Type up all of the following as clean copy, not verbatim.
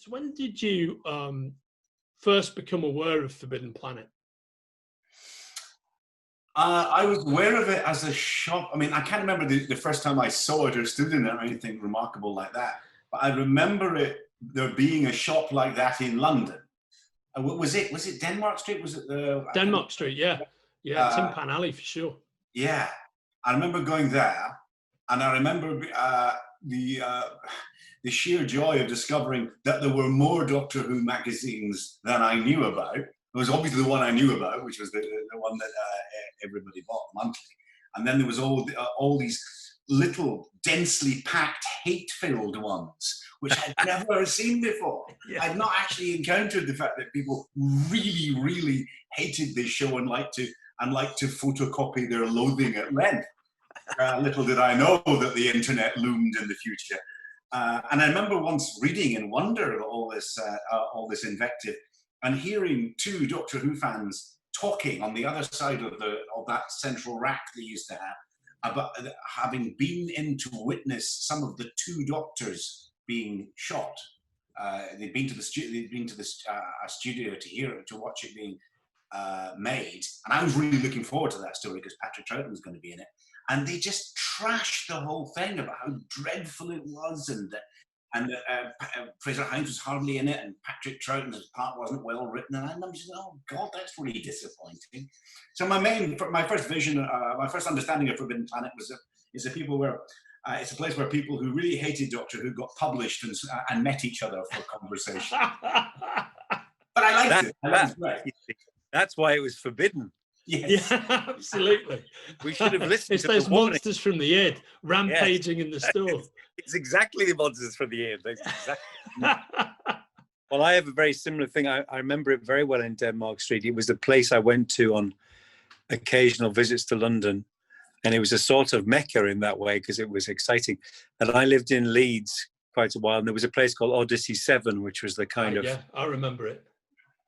So when did you first become aware of Forbidden Planet? I was aware of it as a shop. I mean, I can't remember the first time I saw it or stood in it or anything remarkable like that. But I remember there being a shop like that in London. Was it Denmark Street? Was it the Denmark Street? Yeah, Tin Pan Alley for sure. Yeah, I remember going there, and I remember the sheer joy of discovering that there were more Doctor Who magazines than I knew about. There was obviously the one I knew about, which was the one that everybody bought monthly, and then there was all these little densely packed hate-filled ones, which I'd never seen before. Yeah. I'd not actually encountered the fact that people really, really hated this show and liked to photocopy their loathing at length. Little did I know that the internet loomed in the future. And I remember once reading in wonder at all this invective, and hearing two Doctor Who fans talking on the other side of that central rack they used to have about having been in to witness some of the two Doctors being shot. They'd been to the studio to watch it being made, and I was really looking forward to that story because Patrick Troughton was going to be in it. And they just trashed the whole thing about how dreadful it was, and Fraser Hines was hardly in it, and Patrick Troughton's part wasn't well written, and I'm just, oh God, that's really disappointing. So my first vision, my first understanding of Forbidden Planet is it's a place where people who really hated Doctor Who got published and met each other for conversation. But I liked it. Right. That's why it was forbidden. Yes. Yeah, absolutely. We should have listened it's to those the warning. monsters from the id rampaging in the store. It's exactly the monsters from the id. Exactly. Well, I have a very similar thing. I remember it very well in Denmark Street. It was a place I went to on occasional visits to London, and it was a sort of mecca in that way because it was exciting. And I lived in Leeds quite a while, and there was a place called Odyssey 7, which was the kind of... Yeah, I remember it.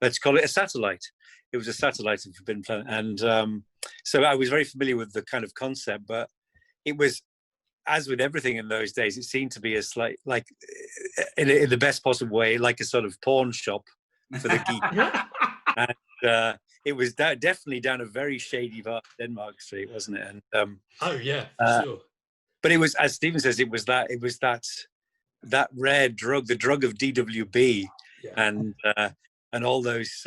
Let's call it a satellite. It was a satellite of Forbidden Planet. And so I was very familiar with the kind of concept, but it was, as with everything in those days, it seemed to be a slight, like, in the best possible way, like a sort of pawn shop for the geek. And it was definitely down a very shady part of Denmark Street, wasn't it? And oh yeah, for sure. But it was, as Stephen says, it was that rare drug, the drug of DWB, and all those